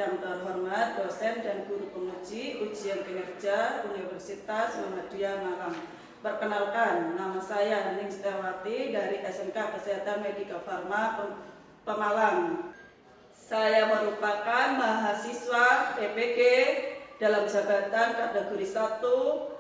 yang terhormat dosen dan guru penguji ujian kinerja Universitas Muhammadiyah Malang. Perkenalkan, nama saya Hening Setiawati dari SMK Kesehatan Medika Farma Pemalang. Saya merupakan mahasiswa PPG dalam jabatan kategori 1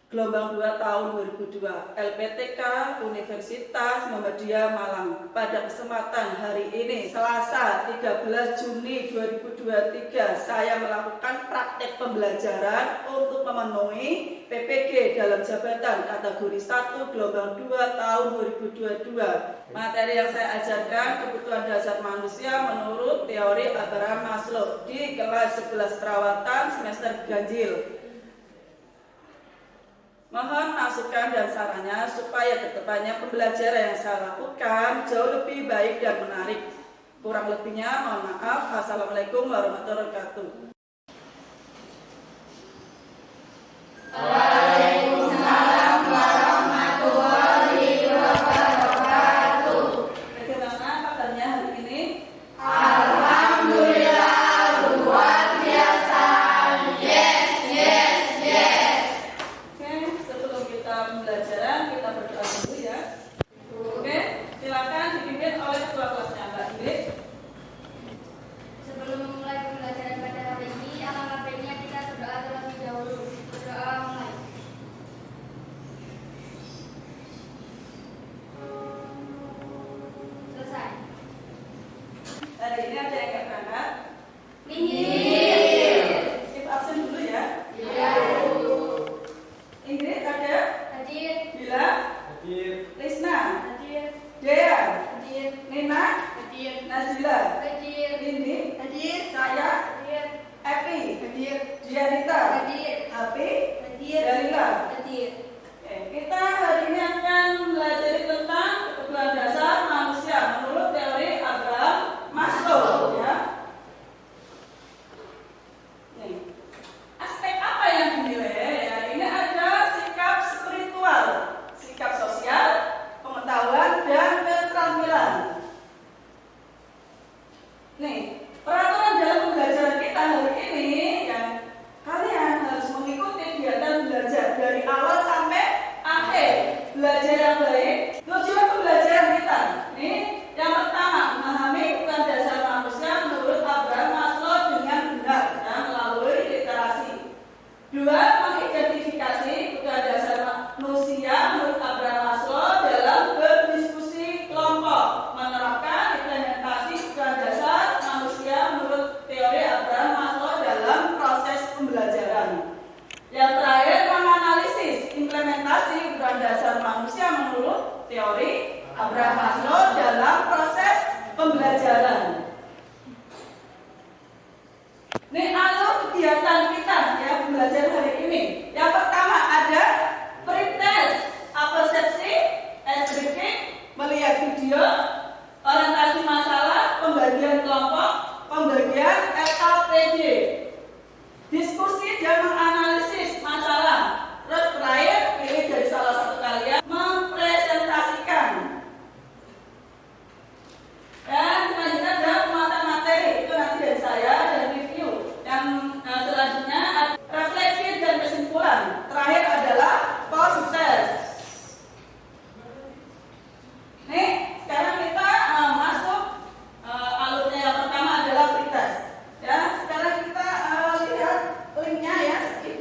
Gelombang 2 tahun 2002 LPTK Universitas Muhammadiyah Malang. Pada kesempatan hari ini Selasa 13 Juni 2023 saya melakukan praktek pembelajaran untuk memenuhi PPG dalam jabatan kategori 1 Gelombang 2 tahun 2022. Materi yang saya ajarkan kebutuhan dasar manusia menurut teori Abraham Maslow di kelas 11 perawatan semester ganjil. Mohon masukan dan sarannya supaya kedepannya pembelajaran yang saya lakukan jauh lebih baik dan menarik. Kurang lebihnya mohon maaf. Assalamualaikum warahmatullahi wabarakatuh. Waalaikumsalam warahmatullahi wabarakatuh. Bagaimana kabarnya hari ini? Alhamdulillah luar biasa. Yes, yes, yes. Oke, sebelum kita pembelajaran kita berdoa dulu ya. Oke, silakan dipimpin oleh ketua kelasnya Mbak Ingrid. Sebelum memulai pembelajaran pada hari ini, alangkah baiknya kita berdoa terlebih dahulu. Berdoa mulai. Selesai. Hari ini ada yang nggak berangkat? Nihil. Skip absen dulu ya. Ya. Ingrid ada? Hadir. Bila? Hadir. Lisna? Hadir. Dea? Hadir. Nina? Hadir. Nazila? Hadir. Lindi? Hadir. Saya? Hadir. Epi? Hadir. Dianita? Hadir. Happy? Hadir. Dalila? Hadir. Oke, kita hari ini akan belajar tentang kebutuhan dasar manusia menurut teori Abraham Maslow ya. Nih, aspek apa yang dinilai ya? Ini ada sikap spiritual, sikap sosial, pengetahuan dan keterampilan. Nih, peraturan dalam pembelajaran kita hari ini yang kalian harus mengikuti kegiatan belajar dari awal sampai akhir. Belajar yang baik, tujuan pembelajaran kita. Nih, yang pertama, memahami kebutuhan dasar manusia menurut Abraham Maslow dengan benar ya, melalui literasi. 2. Mengidentifikasi kebutuhan dasar manusia menurut Abraham Maslow dalam berdiskusi kelompok, menerapkan implementasi kebutuhan dasar manusia menurut teori Abraham Maslow dalam proses pembelajaran. Yang terakhir, menganalisis implementasi kebutuhan dasar manusia menurut teori Abraham Maslow dalam proses pembelajaran. Ini alur kegiatan kita ya belajar hari ini. Yang pertama ada pretest, persepsi, deskripsi, melihat video, orientasi masalah, pembagian kelompok, pembagian SLPD, diskusi dan menganalisis masalah. Terus terakhir pilih dari salah satu kalian mempresentasikan. Dan selanjutnya ada penguatan materi, itu nanti dari saya dan review. Yang selanjutnya ada refleksi dan kesimpulan. Terakhir adalah post test. Nih, sekarang kita masuk alurnya. Yang pertama adalah pretest. Ya, sekarang kita lihat linknya ya, skip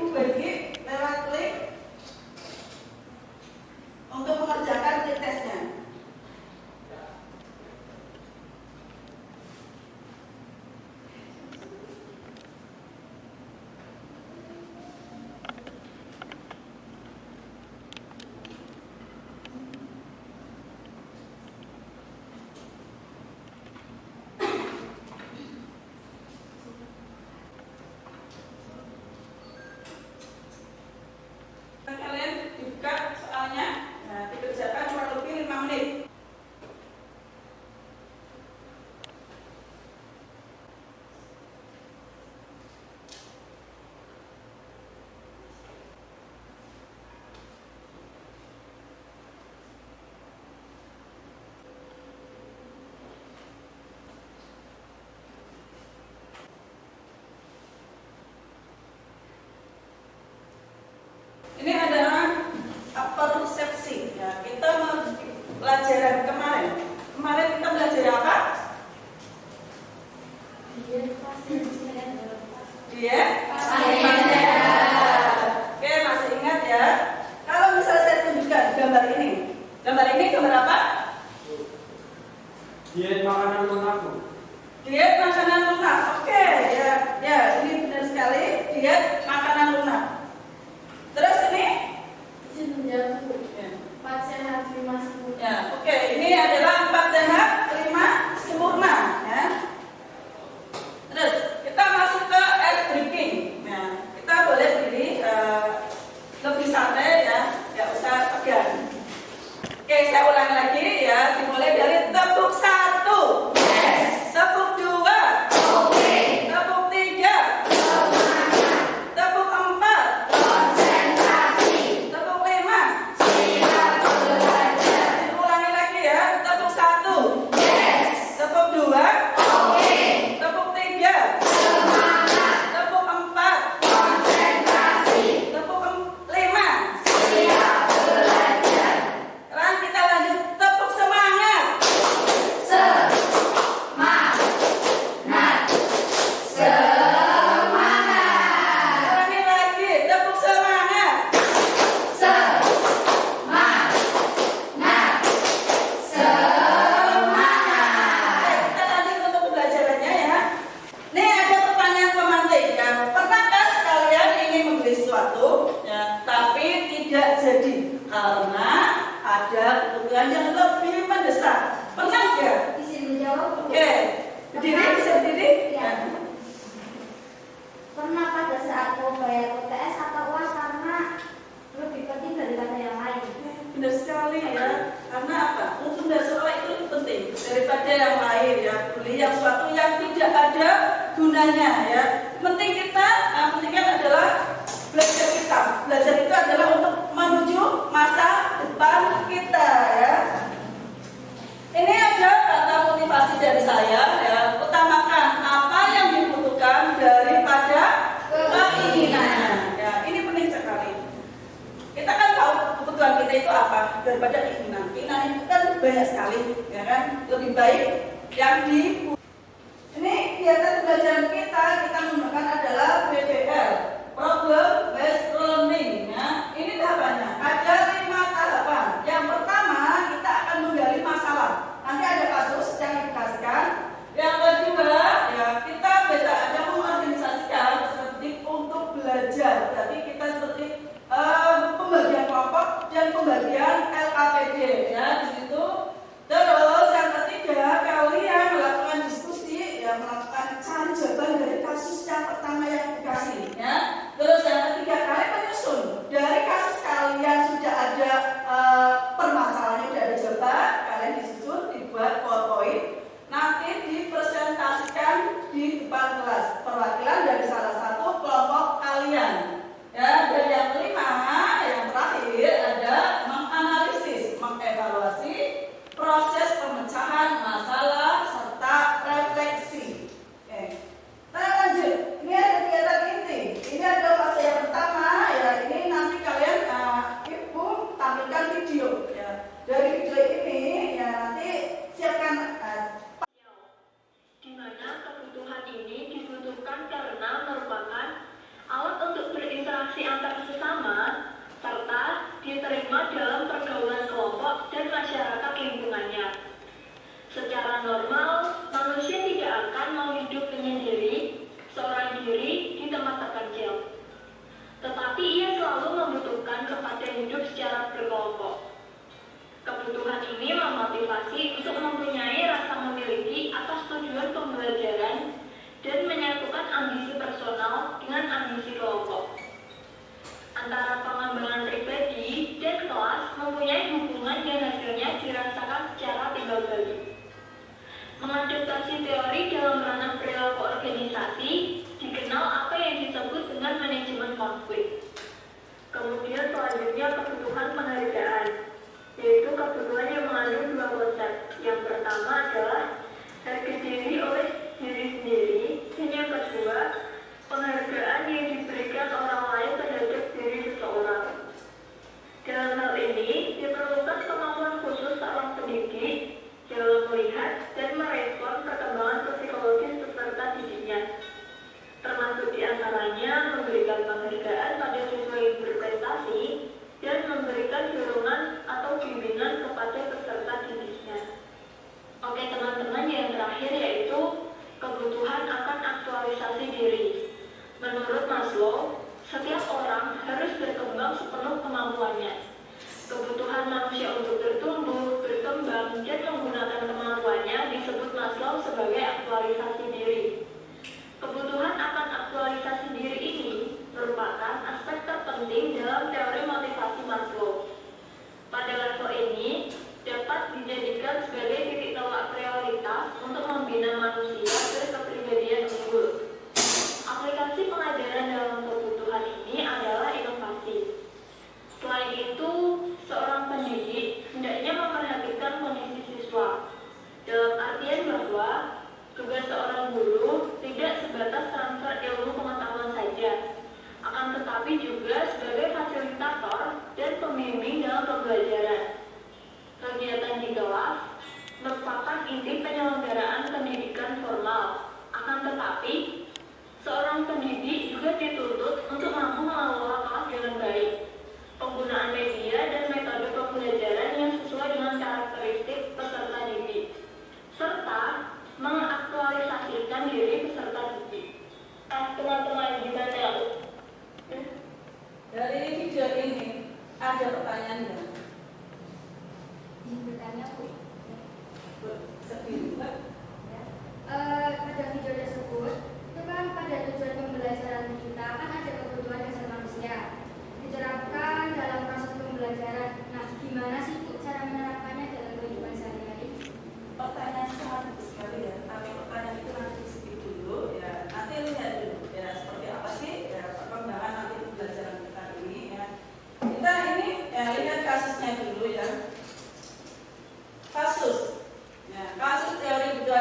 belajar apa? Diet Oke, masih ingat ya? Kalau misalnya saya tunjukkan gambar ini. Gambar ini gambar apa? Diet makanan lunak. Diet makanan lunak. Oke, ya, ini benar sekali. Diet makanan lunak. Terus ini? Ya. 4 sehat 5 sempurna. Ya, oke. Ini adalah 4 sehat 5 sempurna. Ya. Terus kita masuk ke ice drinking. Nah, kita boleh berdiri lebih santai ya, nggak usah tegang. Oke, saya ulang lagi ya. Dimulai dari tepuk 1, tepuk 2, tepuk 3, tepuk 4, tepuk 5. Diulangi lagi ya. Tepuk 1, tepuk 2, tepuk 3, tepuk 4, tepuk 5. Sekarang kita lanjut tepuk semangat. Ulangi lagi, tepuk semangat. Oke, kita lanjut untuk pembelajarannya ya. Nih ada pertanyaan pemantik ya. Pernahkah kalian ingin membeli sesuatu ya, tapi tidak jadi karena ada kebutuhan yang lebih mendesak? Pernah nggak? Izin menjawab. Oke, berdiri, bisa berdiri? Ya. Pernah pada saat mau bayar UTS atau UAS karena lebih penting daripada yang lain. Benar sekali ya. Karena apa? Untung dan sekolah itu lebih penting daripada yang lain ya. Beli yang sesuatu yang tidak ada gunanya ya. Penting kita, pentingnya adalah belajar kita. Belajar itu adalah untuk menuju masa depan kita ya. Ini ada kata motivasi dari saya ya. Utamakan apa yang dibutuhkan daripada keinginannya. Ya, ini penting sekali. Kita kan tahu kebutuhan kita itu apa daripada keinginan. Keinginan itu kan banyak sekali, ya kan? Lebih baik yang di. Ini kegiatan pembelajaran kita menggunakan adalah PBL, Problem Based Learning. Ya. Ini tahapannya. Ada 5 tahapan. Yang pertama kita akan menggali masalah. Nanti ada kasus yang dikasihkan. Yang kedua, ya kita bisa ada mengorganisasikan seperti untuk belajar. Berarti kita seperti pembagian kelompok dan pembagian LKPD ya di situ. Terus yang ketiga, kalian melakukan diskusi ya, melakukan cari jawaban dari kasus yang pertama yang dikasih ya. Terus yang ketiga, kalian menyusun dari kasus kalian sudah ada permasalahannya, sudah ada jawaban, kalian disusun dibuat PowerPoint, nanti dipresentasikan di depan kelas perwakilan dari salah satu kelompok kalian. Ya, dan yang kelima, yang terakhir ada menganalisis, mengevaluasi proses pemecahan masalah serta refleksi. Oke. Kita lanjut. Ini ada kegiatan inti. Ini ada fase yang pertama ya. Ini nanti kalian ibu tampilkan video ya. Dari video ini ya nanti siapkan di mana kebutuhan ini dibutuhkan karena merupakan alat untuk berinteraksi antar sesama serta diterima dalam pergaulan kelompok dan masyarakat lingkungannya. Secara normal, manusia tidak akan mau hidup menyendiri, seorang diri di tempat terpencil. Tetapi ia selalu membutuhkan kepada hidup secara berkelompok. Kebutuhan ini memotivasi untuk mempunyai rasa memiliki atas tujuan pembelajaran dan menyatukan ambisi personal dengan ambisi kelompok. Antara pengembangan pribadi dan kelas mempunyai hubungan yang hasilnya dirasakan secara timbal balik. Mengadaptasi teori dalam ranah perilaku organisasi dikenal apa yang disebut dengan manajemen konflik. Kemudian selanjutnya kebutuhan penghargaan, yaitu kebutuhan yang mengandung 2 konsep. Yang pertama adalah harga diri oleh diri sendiri, dan yang kedua penghargaan yang diberi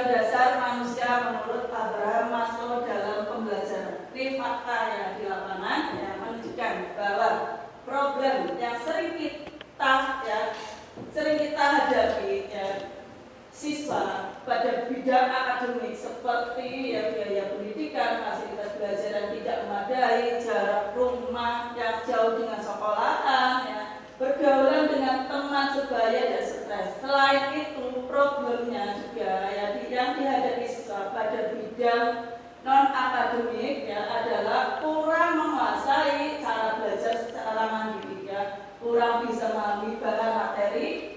kebutuhan dasar manusia menurut Abraham Maslow dalam pembelajaran. Ini fakta yang di lapangan yang menunjukkan bahwa problem yang sering kita hadapi siswa pada bidang akademik seperti biaya pendidikan, fasilitas belajar yang tidak memadai, jarak rumah yang jauh dengan sekolahan, pergaulan dengan teman sebaya dan stres. Selain itu, problemnya juga yang dihadapi siswa pada bidang non akademik adalah kurang menguasai cara belajar secara mandiri, kurang bisa memahami bahan materi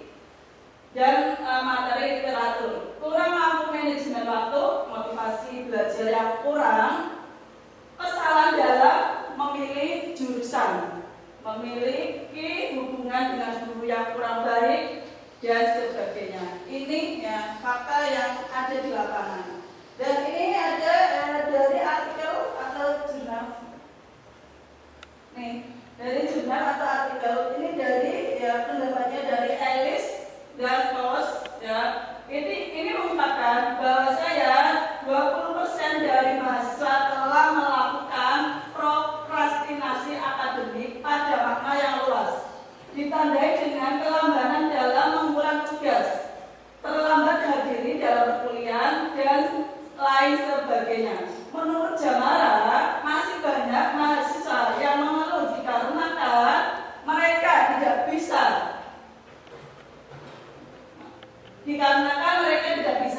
dan materi literatur, kurang mampu manajemen waktu, motivasi belajar yang kurang, kesalahan dalam memilih jurusan, memiliki hubungan dengan guru yang kurang baik dan sebagainya. Ini fakta yang ada di lapangan. Dan ini ada dari artikel atau jurnal. Nih, dari jurnal atau artikel ini dari pendapatnya dari Ellis dan Kos ini mengungkapkan bahwa 20% dari mahasiswa telah melakukan prokrastinasi akademik pada makna yang luas, ditandai dengan kelambanan dalam mengulang tugas, terlambat hadiri dalam perkuliahan dan lain sebagainya. Menurut Jamara, masih banyak mahasiswa yang mengeluh dikarenakan mereka tidak bisa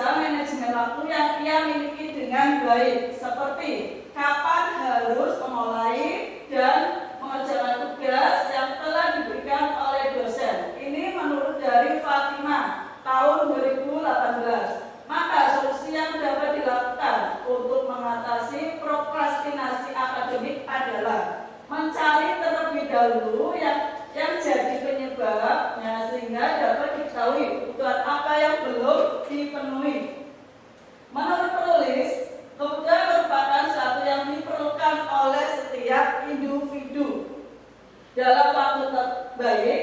manajemen waktu yang ia miliki dengan baik, seperti kapan harus memulai dan mengerjakan tugas yang telah diberikan oleh dosen. Ini menurut dari Fatimah tahun 2018. Maka solusi yang dapat dilakukan untuk mengatasi prokrastinasi akademik adalah mencari terlebih dahulu yang jadi penyebabnya sehingga dapat diketahui kebutuhan apa yang belum dipenuhi. Menurut penulis, kebutuhan merupakan sesuatu yang diperlukan oleh setiap individu dalam waktu terbaik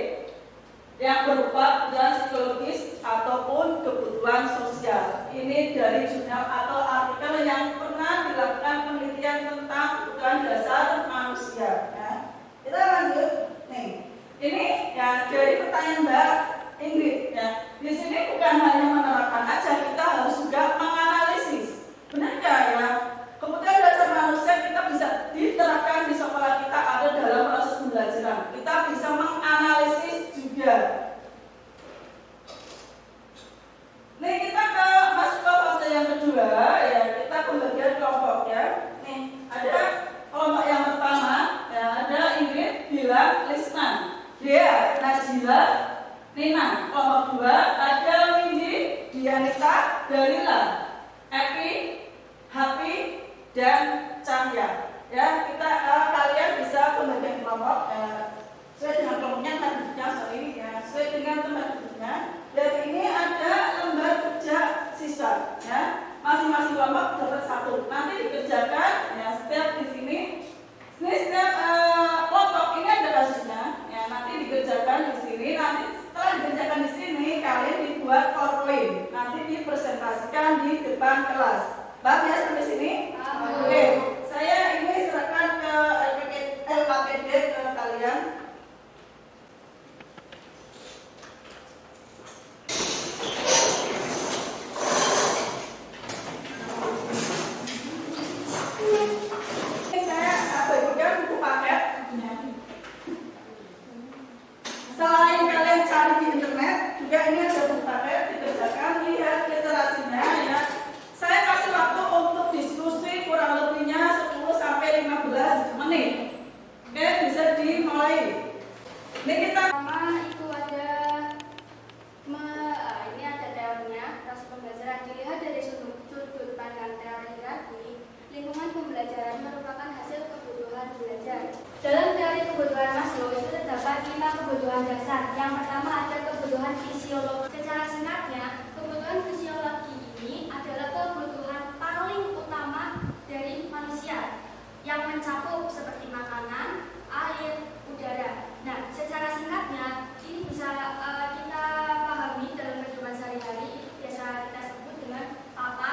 yang berupa kebutuhan psikologis ataupun kebutuhan sosial. Ini dari jurnal atau artikel yang pernah dilakukan penelitian tentang kebutuhan dasar manusia. Kita lanjut nih. Ini dari pertanyaan Mbak Ingrid. Di sini bukan hanya menerapkan aja, kita harus juga menganalisis. Benarkah kebutuhan dasar manusia kita bisa diterapkan di sekolah kita ada dalam proses pembelajaran. Kita bisa menganalisis juga. Nih kita masuk ke fase yang kedua, kita pembagian kelompok Nih ada kelompok yang pertama, ada Ingrid, Bila, Lisna. Dia, Nazila, Nina. Kelompok 2 ada Windy, Dianita, Dalila, Epi, Happy, dan Cahya. Kita kalian bisa pembagian kelompok sesuai dengan kelompoknya sesuai dengan tempat duduknya. Dan ini ada lembar kerja siswa. Masing-masing kelompok dapat 1. Nanti dikerjakan setiap di sini. Setiap kelompok ini ada kasusnya. Nanti dikerjakan di sini. Nanti setelah dikerjakan di sini, kalian dibuat PowerPoint. Nanti dipresentasikan di depan kelas. Paham ya sampai sini? Oke. Saya ini serahkan ke LKPD ke kalian. Selain kalian cari di internet, juga ini ada buku paket dikerjakan, lihat literasinya Saya kasih waktu untuk diskusi kurang lebihnya 10-15 menit. Oke, bisa dimulai. Ini kita itu ini ada teorinya, proses pembelajaran dilihat dari sudut pandang teori tadi. Lingkungan pembelajaran merupakan hasil kebutuhan belajar. Dalam teori kebutuhan Maslow itu terdapat 5 kebutuhan dasar. Yang pertama ada kebutuhan fisiologi. Secara singkatnya, kebutuhan fisiologi ini adalah kebutuhan paling utama dari manusia yang mencakup seperti makanan, air, udara. Nah, secara singkatnya ini bisa kita pahami dalam kehidupan sehari-hari. Biasa kita sebut dengan papan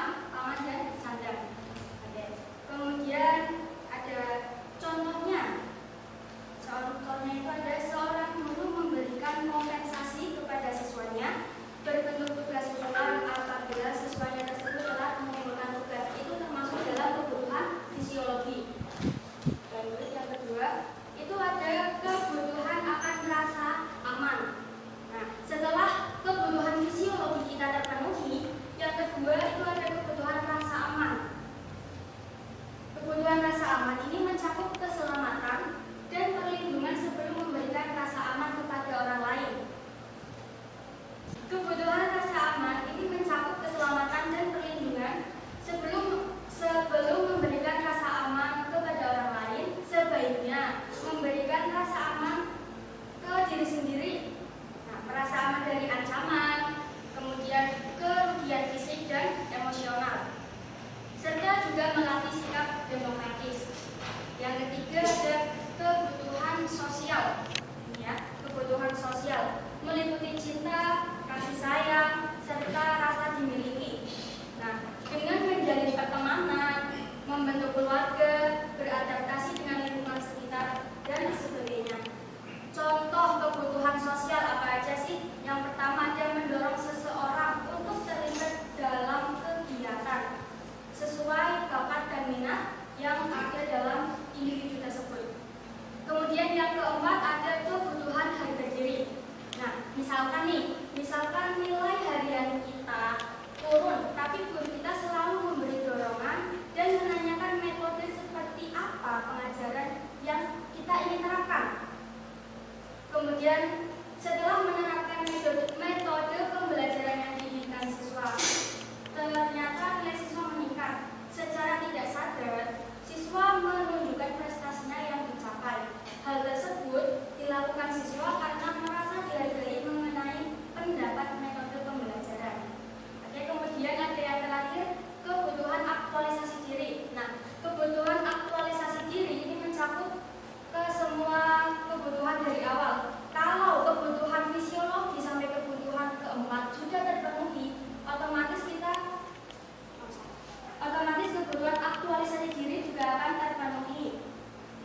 kebutuhan aktualisasi diri juga akan terpenuhi.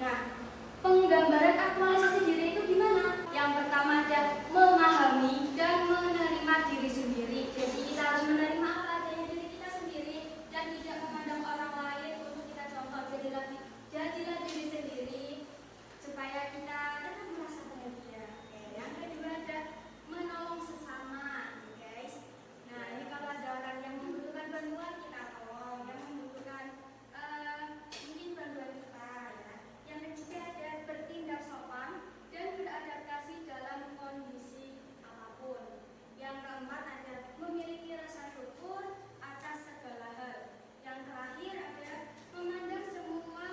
Nah, penggambaran aktualisasi diri itu gimana? Yang pertama ada memahami dan menerima diri sendiri. Jadi kita harus menerima apa adanya diri kita sendiri dan tidak memandang orang lain untuk kita contoh. Jadilah diri sendiri supaya kita tetap merasa bahagia. Oke. Yang kedua ada menolong sesama, guys. Nah, ini kalau ada orang yang membutuhkan bantuan kita tolong, yang membutuhkan mungkin bantuan kita ya. Yang ketiga ada bertindak sopan dan beradaptasi dalam kondisi apapun. Yang keempat ada memiliki rasa syukur atas segala hal. Yang terakhir ada memandang semua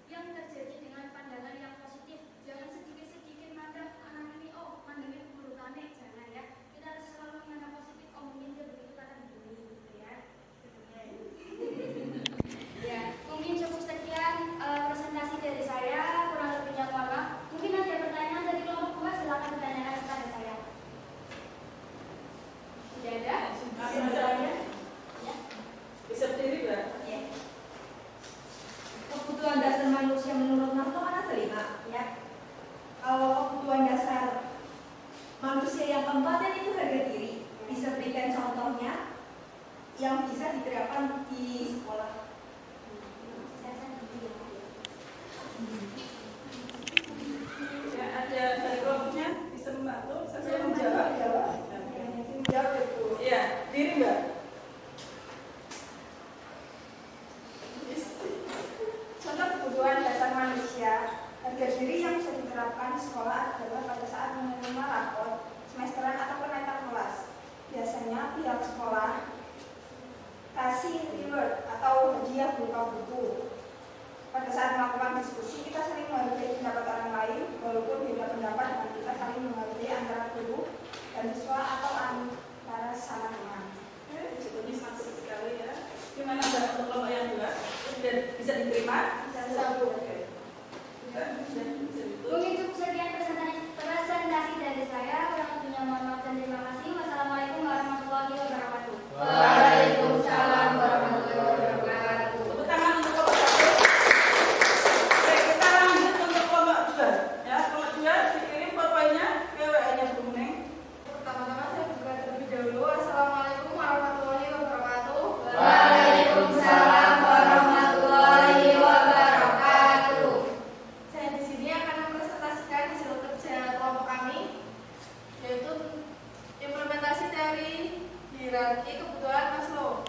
yang terjadi dengan pandangan yang positif. Jangan sedikit-sedikit mandang anak ini, oh mandangnya keburukannya, jangan ya. Kita harus selalu memandang positif, oh mungkin dia begitu karena begini gitu ya. Ya, mungkin cukup sekian presentasi dari saya, kurang lebihnya mohon maaf. Mungkin ada pertanyaan dari kelompok 2, silakan ditanyakan kepada saya. Tidak ada? Ya. Bisa berdiri, Mbak? Ya. Kebutuhan dasar manusia menurut Marto kan ada 5 ya. Kalau kebutuhan dasar manusia yang keempat itu harga diri. Bisa berikan contohnya yang bisa diterapkan di sekolah. Ya, ada dari kelompoknya bisa membantu. Saya menjawab. Menjawab itu. Iya, diri Mbak. Contoh kebutuhan dasar manusia harga diri yang bisa diterapkan di sekolah adalah pada saat menerima rapor semesteran atau kenaikan kelas. Biasanya pihak sekolah kasih reward atau hadiah berupa buku. Pada saat melakukan diskusi, kita saling menghargai pendapat orang lain, walaupun beda pendapat, dan kita saling menghargai antara guru dan siswa atau antara sesama teman. Ini maksud sekali ya. Gimana Mbak untuk kelompok yang 2? Bisa diterima? Bisa, Bu. Bisa itu. Mungkin cukup sekian presentasi dari saya. Kurang lebihnya mohon maaf dan terima kasih. Wassalamualaikum warahmatullahi wabarakatuh. Waalaikumsalam warahmatullahi wabarakatuh. Tepuk tangan untuk kelompok 1. Oke, kita lanjut untuk kelompok 2. Ya, kelompok 2 dikirim powerpoint-nya ke WA-nya Bu Muneng. Pertama-tama saya buka terlebih dahulu. Assalamualaikum warahmatullahi wabarakatuh. Waalaikumsalam warahmatullahi wabarakatuh. Saya di sini akan mempresentasikan hasil kerja kelompok kami, yaitu implementasi teori hierarki kebutuhan Maslow.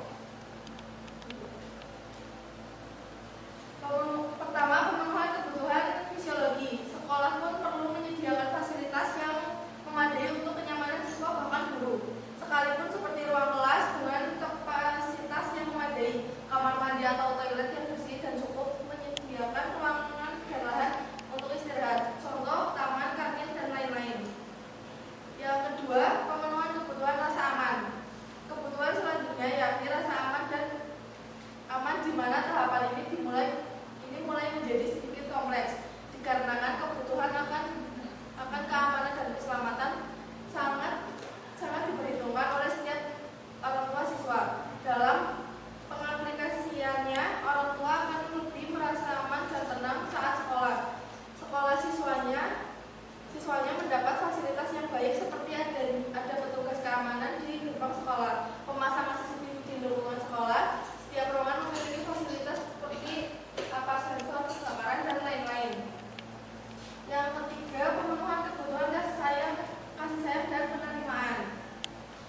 Pertama, pemenuhan kebutuhan fisiologi. Sekolah pun perlu menyediakan fasilitas yang memadai untuk kenyamanan siswa bahkan guru. Sekalipun seperti ruang kelas dengan kapasitas yang memadai, kamar mandi atau toilet yang bersih dan cukup, menyediakan ruangan dan lahan untuk istirahat, contoh taman, kantin, dan lain-lain. Yang kedua, pemenuhan kebutuhan rasa aman. Kebutuhan selanjutnya yakni rasa aman dan aman di mana tahapan ini mulai menjadi sedikit kompleks dikarenakan kebutuhan akan keamanan dan keselamatan sangat diperhitungkan oleh setiap orang tua siswa. Dalam pengaplikasiannya, orang tua akan lebih merasa aman dan tenang saat sekolah. Siswanya mendapat fasilitas yang baik seperti ada petugas keamanan di gerbang sekolah, pemasang CCTV di lingkungan sekolah, setiap ruangan memiliki fasilitas seperti sensor, kebakaran, dan lain-lain. Yang ketiga, pemenuhan kebutuhan kasih sayang dan penerimaan.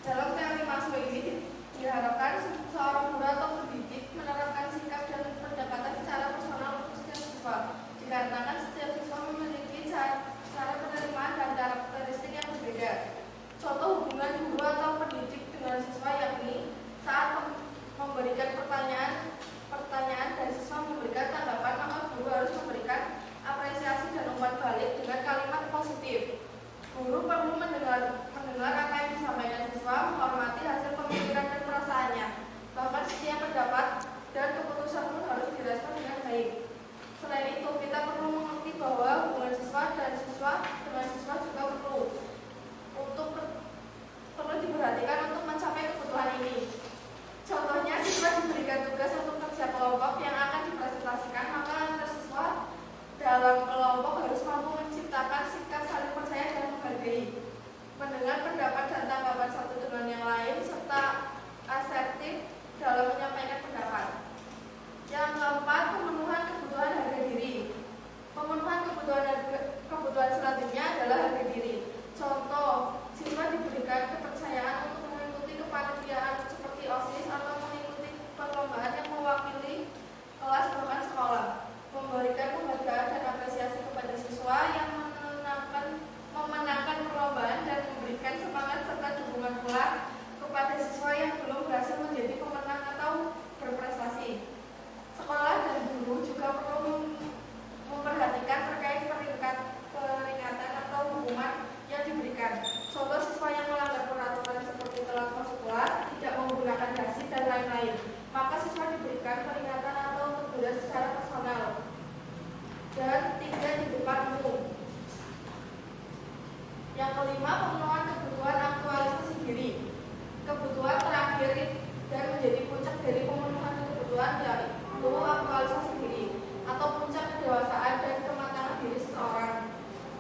Dalam teori Maslow ini diharapkan seorang guru atau pendidik menerapkan sikap dan pendekatan secara personal untuk setiap siswa, dikarenakan setiap siswa memiliki cara penerimaan dan karakteristik yang berbeda. Contoh hubungan guru atau pendidik dengan siswa yakni saat memberikan pertanyaan dan siswa memberikan tanggapan, maka guru harus memberikan apresiasi dan umpan balik dengan kalimat positif. Guru perlu mendengar apa yang disampaikan siswa, menghormati hasil pemikiran dan perasaannya. Bahkan setiap pendapat dan keputusan pun harus direspon dengan baik. Selain itu, kita perlu mengerti bahwa hubungan siswa dengan siswa juga perlu diperhatikan untuk mencapai kebutuhan ini. Contohnya, siswa diberikan tugas untuk kerja kelompok secara personal. Dan 3 di depan umum. Yang kelima, pemenuhan kebutuhan aktualisasi diri. Kebutuhan terakhir dan menjadi puncak dari pemenuhan kebutuhan yaitu aktualisasi diri atau puncak kedewasaan dan kematangan diri seseorang.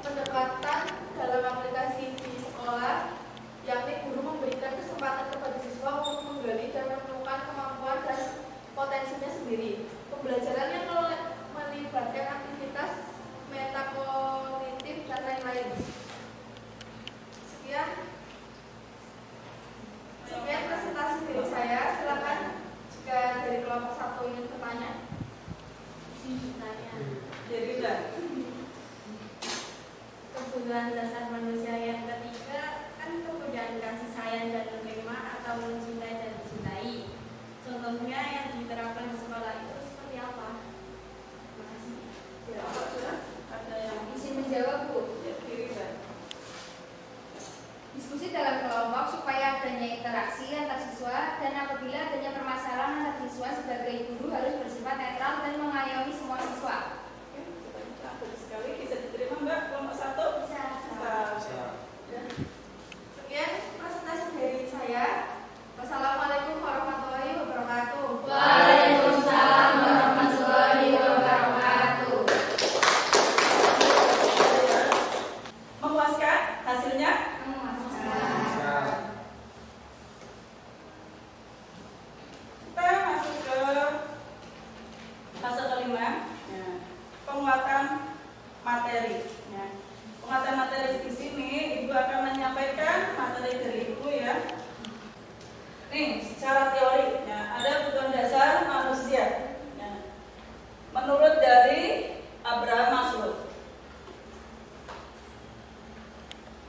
Pendekatan dalam aplikasi di sekolah, yakni guru memberikan kesempatan kepada siswa untuk menggali dan menemukan kemampuan dan potensinya sendiri. Pembelajaran yang melibatkan aktivitas metakognitif dan lain-lain. Sekian presentasi dari saya. Silakan jika dari kelompok 1 ingin bertanya. Jadi kan Kebutuhan dasar manusia yang ketiga kan kemudahan kasih sayang dan menerima atau mencintai dan dicintai. Contohnya yang diterapkan di sekolah itu seperti apa? Terima kasih. ya, apa sudah ada yang Izin menjawab, Bu. ya, kiri kan? Diskusi dalam kelompok supaya adanya interaksi antar siswa dan apabila adanya permasalahan antar siswa sebagai guru harus bersifat netral dan mengayomi semua siswa. Bagus sekali, bisa diterima Mbak kelompok 1? Bisa. Ya. Sekian presentasi dari saya. Wassalamualaikum warahmatullahi wabarakatuh. Waalaikumsalam warahmatullahi wabarakatuh. Memuaskan hasilnya? Kita masuk ke fase kelima, ya. Penguatan materi. Ya. Penguatan materi di sini Ibu akan menyampaikan materi dari Ibu ya. Nih, secara teori, ya, ada kebutuhan dasar manusia. Ya. Menurut dari Abraham Maslow.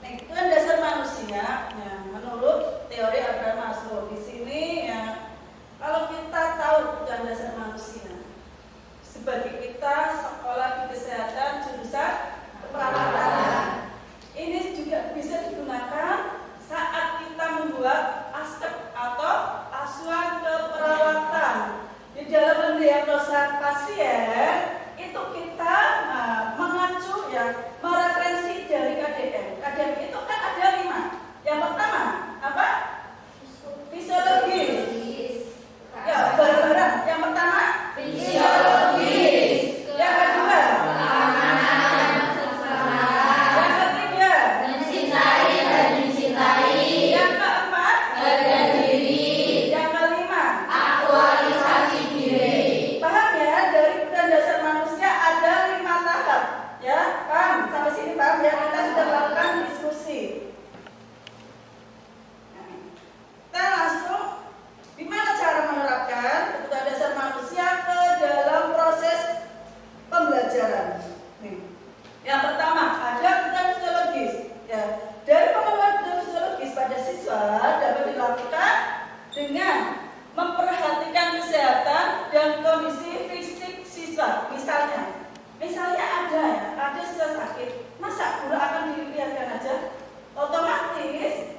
Nih, kebutuhan dasar manusia, ya, menurut teori Abraham Maslow. Di sini ya, kalau kita tahu kebutuhan dasar manusia, sebagai kita sekolah di kesehatan jurusan keperawatan, ini juga bisa digunakan saat kita membuat aspek atau asuhan keperawatan. Di dalam mendiagnosa pasien itu kita mengacu ya, mereferensi dari KDM. KDM itu kan ada 5. Yang pertama apa? Fisiologis. Ya, bareng-bareng. Yang pertama Fisiologis. yang kedua yang ketiga Mencintai dan dicintai. yang keempat Harga diri. yang kelima. Aktualisasi diri. Paham ya, dari kebutuhan dasar manusia ada 5 tahap. Ya, paham? Sampai sini paham ya? Kita sudah melakukan diskusi. Kita langsung gimana cara menerapkan kebutuhan dasar manusia ke dalam proses pembelajaran. Nih. Yang pertama ada kebutuhan fisiologis. Ya, dari pemenuhan kebutuhan fisiologis pada siswa dapat dilakukan dengan memperhatikan kesehatan dan kondisi fisik siswa. Misalnya ada siswa sakit, masa guru akan dibiarkan aja? Otomatis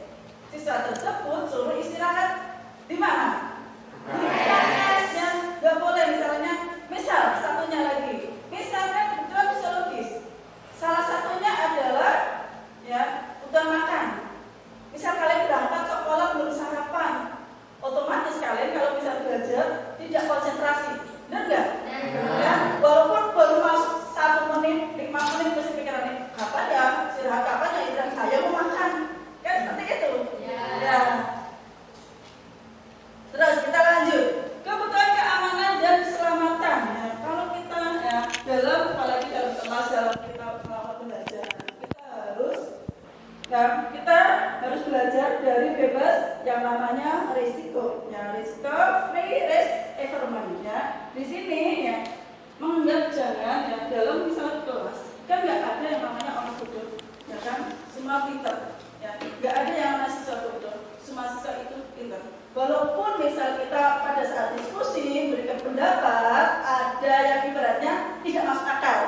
siswa tersebut suruh istirahat di mana? Di kelas yang nggak boleh. Misal satunya lagi, misalnya kebutuhan fisiologis, salah satunya adalah ya kebutuhan makan. Misal kalian berangkat sekolah belum sarapan, otomatis kalian kalau bisa belajar tidak konsentrasi, benar nggak? Ya, walaupun baru masuk 1 menit, 5 menit masih pikirannya kapan ya istirahat, kapan ya istirahat, saya mau makan, kan seperti itu. Ya. Terus kita lanjut kebutuhan keamanan dan keselamatan. Ya, kalau kita ya apalagi dalam kelas, dalam kita melakukan pembelajaran, kita harus belajar dari bebas yang namanya risiko. Ya, risiko free risk environment. Ya, di sini ya mengingat jangan ya dalam misalnya kelas kan nggak ada yang namanya orang bodoh, ya kan? Semua pintar. Ya, nggak ada yang namanya siswa bodoh. Semua siswa itu pintar. Walaupun misal kita pada saat diskusi memberikan pendapat, ada yang ibaratnya tidak masuk akal,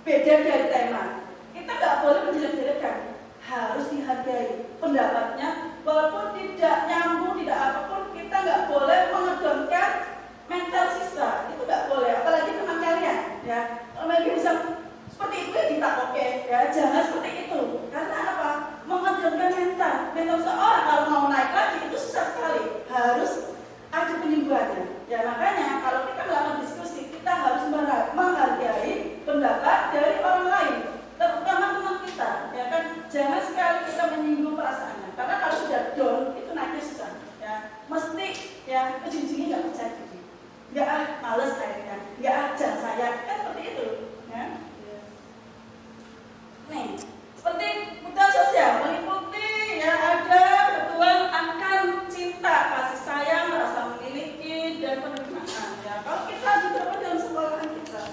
beda dari tema, kita nggak boleh menjelek-jelekan, harus dihargai pendapatnya, walaupun tidak nyambung, tidak apapun, kita nggak boleh mengedonkan mental siswa, itu nggak boleh, apalagi teman ya ujung-ujungnya nggak percaya diri, nggak males akhirnya, nggak jangan saya, kan seperti itu, ya. Nih, seperti kebutuhan sosial meliputi ya ada kebutuhan akan cinta, kasih sayang, rasa memiliki dan penerimaan. Ya, kalau kita juga dalam sekolahan kita,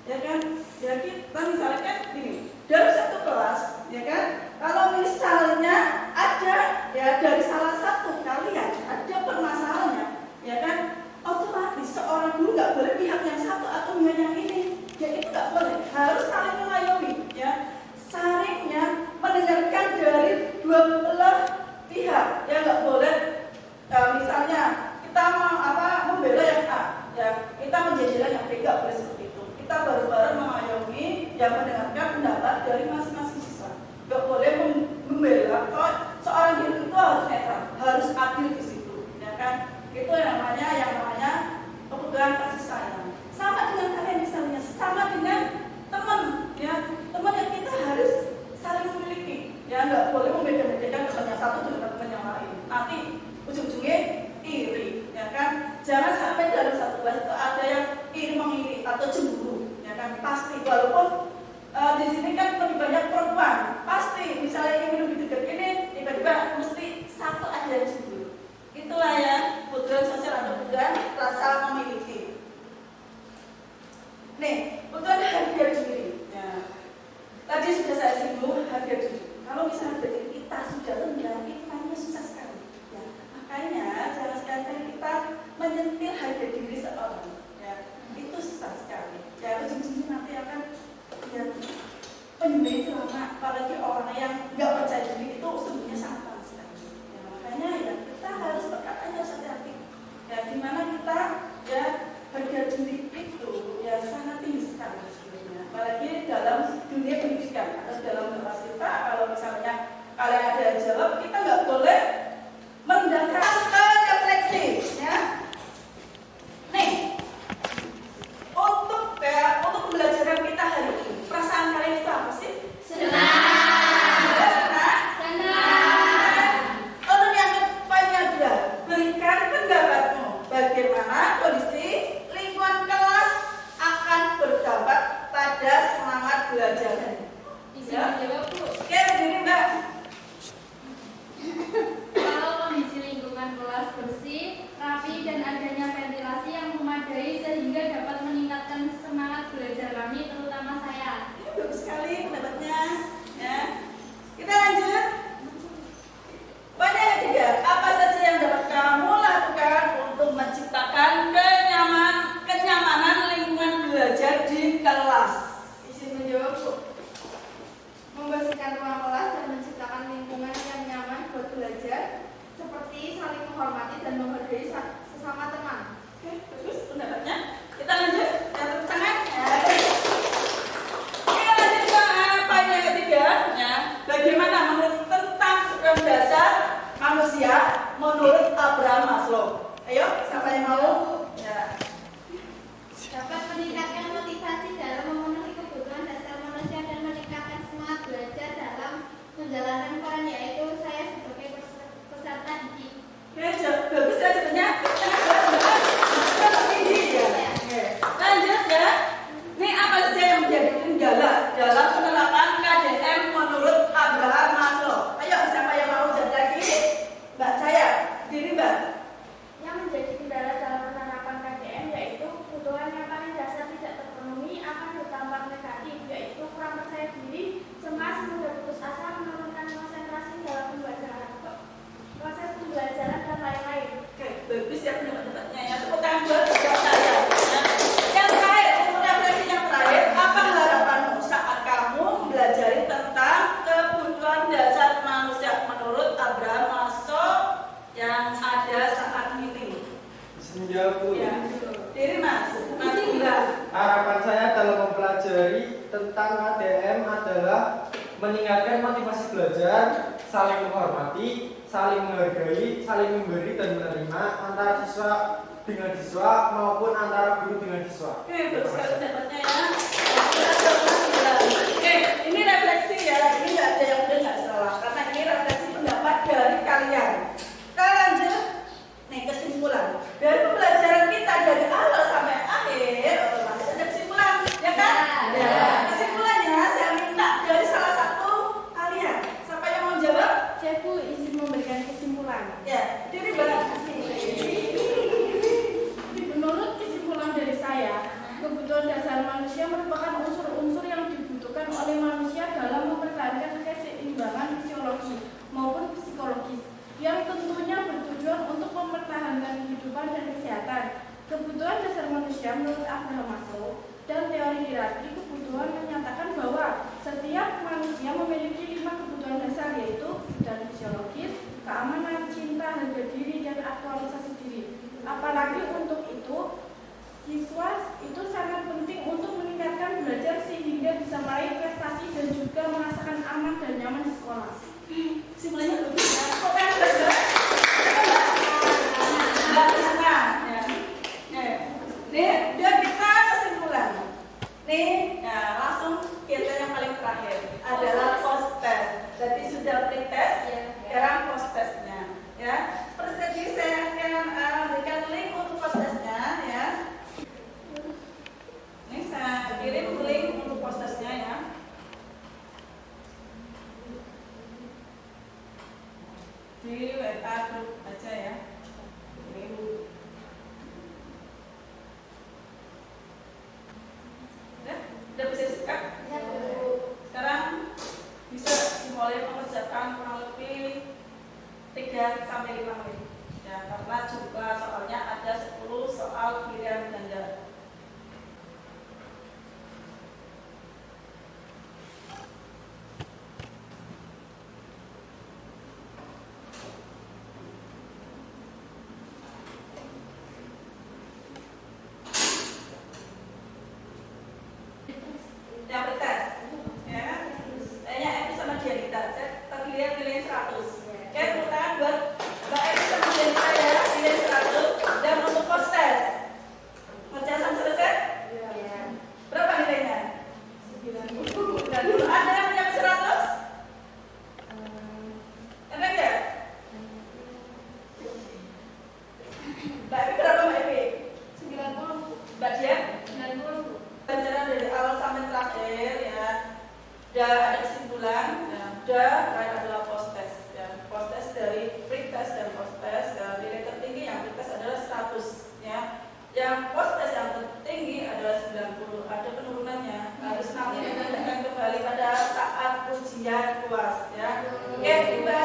ya kan, ya kita misalnya kan gini, dalam satu kelas, ya kan, kalau misalnya ada ya dari salah satu kalian ada permasalahannya, ya kan, otomatis seorang guru nggak boleh pihak yang satu atau pihak yang ini, ya itu nggak boleh, harus saling mengayomi, ya. Saringnya mendengarkan dari dua belah pihak, ya nggak boleh misalnya kita membela yang A, ya kita menjejelan yang B, nggak boleh seperti itu. Kita bareng-bareng mengayomi yang mendengarkan pendapat dari masing-masing siswa, nggak boleh membela. Kalau seorang guru itu harus netral, harus adil di situ, ya kan? Itu yang namanya kebutuhan kasih sayang. Sama dengan kalian misalnya, sama dengan teman, ya teman yang kita harus saling memiliki, ya nggak boleh membeda-bedakan teman yang satu dengan teman yang lain. Nanti ujung-ujungnya iri, ya kan? Jangan sampai dalam satu kelas itu ada yang iri mengiri atau cemburu, ya kan? Pasti walaupun di sini kan lebih banyak perempuan, pasti misalnya ingin lebih dekat ini tiba-tiba mesti satu aja yang cemburu. Itulah ya kebutuhan sosial atau kebutuhan rasa memiliki. Nih, kebutuhan harga diri. Ya. Tadi sudah saya singgung harga diri. Kalau misalnya harga diri kita sudah rendah, itu namanya susah sekali. Ya. Makanya jangan sekali kita menyentil harga diri seorang. Ya. Itu susah sekali. Ya, ujung-ujungnya nanti akan ya, penyembah itu lama. Apalagi orang yang nggak percaya diri itu sebenarnya sangat lama sekali. Ya, makanya ya kita harus berkatanya hati-hati. Ya, dimana kita ya harga diri itu ya sangat tinggi sekali sebenarnya, apalagi dalam dunia pendidikan atau dalam kelas kita. Kalau misalnya kalian ada yang jawab, kita nggak boleh merendahkan refleksi, ya. Nih, untuk pembelajaran kita hari ini, perasaan kalian itu apa sih? Untuk yang kedepannya adalah berikan pendapatmu bagaimana kondisi lingkungan kelas akan berdampak pada semangat belajarnya. Bisa dijawab, Bu. Oke, begini Mbak. Kalau kondisi lingkungan kelas bersih, rapi, dan adanya ventilasi yang memadai sehingga dapat meningkatkan semangat belajar kami, terutama saya. Ini bagus sekali pendapatnya, ya. Kita lanjut. Pada yang ketiga, apa saja yang dapat kamu lakukan untuk menciptakan kenyamanan lingkungan belajar di kelas? Izin menjawab, Bu. Membersihkan ruang kelas dan menciptakan lingkungan yang nyaman buat belajar, seperti saling menghormati dan menghargai sesama teman. Oke, bagus pendapatnya. Kita lanjut. Tepuk tangan. Ya. Oke, lanjut ke poin yang ketiga. Ya, bagaimana menurut tentang kebutuhan dasar manusia menurut Abraham Maslow? Ayo, siapa yang mau? Ya. Dapat meningkatkan motivasi dalam memenuhi kebutuhan dasar manusia dan meningkatkan semangat belajar dalam menjalankan peran, yaitu saya sebagai peserta didik. Oke, bagus ya jadinya. Tinggi ya. Oke. Lanjut ya. Ini apa saja yang menjadi kendala dalam penerapan KDM menurut Abraham Maslow? Ayo, siapa yang mau jawab lagi? Mbak saya, diri Mbak. Yang menjadi kendala dalam penerapan KDM yaitu kebutuhan yang paling dasar tidak terpenuhi akan berdampak negatif, yaitu kurang percaya diri, cemas, mudah putus asa, menurunkan konsentrasi dalam pembelajaran, proses pembelajaran dan lain-lain. Oke, bagus ya pendapatnya ya. Tepuk tangan buat saya. Ya. Yang terakhir, untuk refleksi yang terakhir, apa harapanmu saat kamu mempelajari tentang kebutuhan dasar manusia menurut Abraham Maslow yang ada saat ini? Bisa menjawab, Bu. Ya, diri Mas Indra. Harapan saya dalam mempelajari tentang KDM adalah meningkatkan motivasi belajar, saling menghormati, saling menghargai, saling memberi dan menerima antara siswa dengan siswa maupun antara guru dengan siswa. Oke, bagus sekali pendapatnya ya. Kita coba. Oke, ini refleksi ya. Ini nggak ada yang benar nggak salah, karena ini refleksi pendapat dari kalian. Kita lanjut. Nih kesimpulan. Dari pembelajaran kita dari awal sampai akhir, otomatis ada kesimpulan, ya kan? Ya. Kesimpulannya saya minta dari salah satu kalian. Siapa yang mau jawab? Saya Bu izin memberikan kesimpulan. Ya, diri banget. Menurut kesimpulan dari saya, kebutuhan dasar manusia merupakan unsur-unsur yang dibutuhkan oleh manusia dalam mempertahankan keseimbangan fisiologi maupun psikologis, yang tentunya bertujuan untuk mempertahankan kehidupan dan kesehatan. Kebutuhan dasar manusia menurut Abraham Maslow dan teori hierarki kebutuhan menyatakan bahwa setiap manusia memiliki 5 kebutuhan dasar, yaitu kebutuhan fisiologis, keamanan, cinta, harga diri, dan aktualisasi diri. Apalagi untuk itu, siswa itu sangat penting untuk meningkatkan belajar sehingga bisa meraih prestasi dan juga merasakan aman dan nyaman di sekolah. Kesimpulannya bagus ya. Kok kan belajar? Bagus kan? Ya. Nih, dia kita kesimpulan. Nih, ya langsung kita yang paling terakhir adalah post test. Jadi sudah pre-test, sekarang post testnya. Ya, seperti tadi saya akan berikan link untuk post testnya, ya. Ini saya kirim link untuk post testnya, ya. Di WA grup aja ya. Udah bisa sikat? Sekarang bisa dimulai mengerjakan kurang lebih 3 sampai 5 menit. Ya, karena jumlah soalnya ada 10 soal pilihan ganda. Yang bertes, ya kan? Tanya Epi sama Dianita, saya tadi lihat nilai 100. Oke, tepuk tangan buat Mbak Epi sama Dianita ya, nilai 100. Dan untuk post test, ngerjain sampai selesai? Berapa nilainya? 90. Ada yang punya 100? Ada nggak? Mbak Epi berapa Mbak Epi? 90. Mbak Dian? 90. Pelajaran dari awal sampai terakhir ya, udah ada kesimpulan, ya, udah terakhir adalah post test ya. Post test dari pre-test dan post test ya, nilai tertinggi yang pre-test adalah 100 ya. Yang post test yang tertinggi adalah 90, ada penurunannya, harus nanti ditanyakan kembali pada saat ujian UAS ya. Oke, Mbak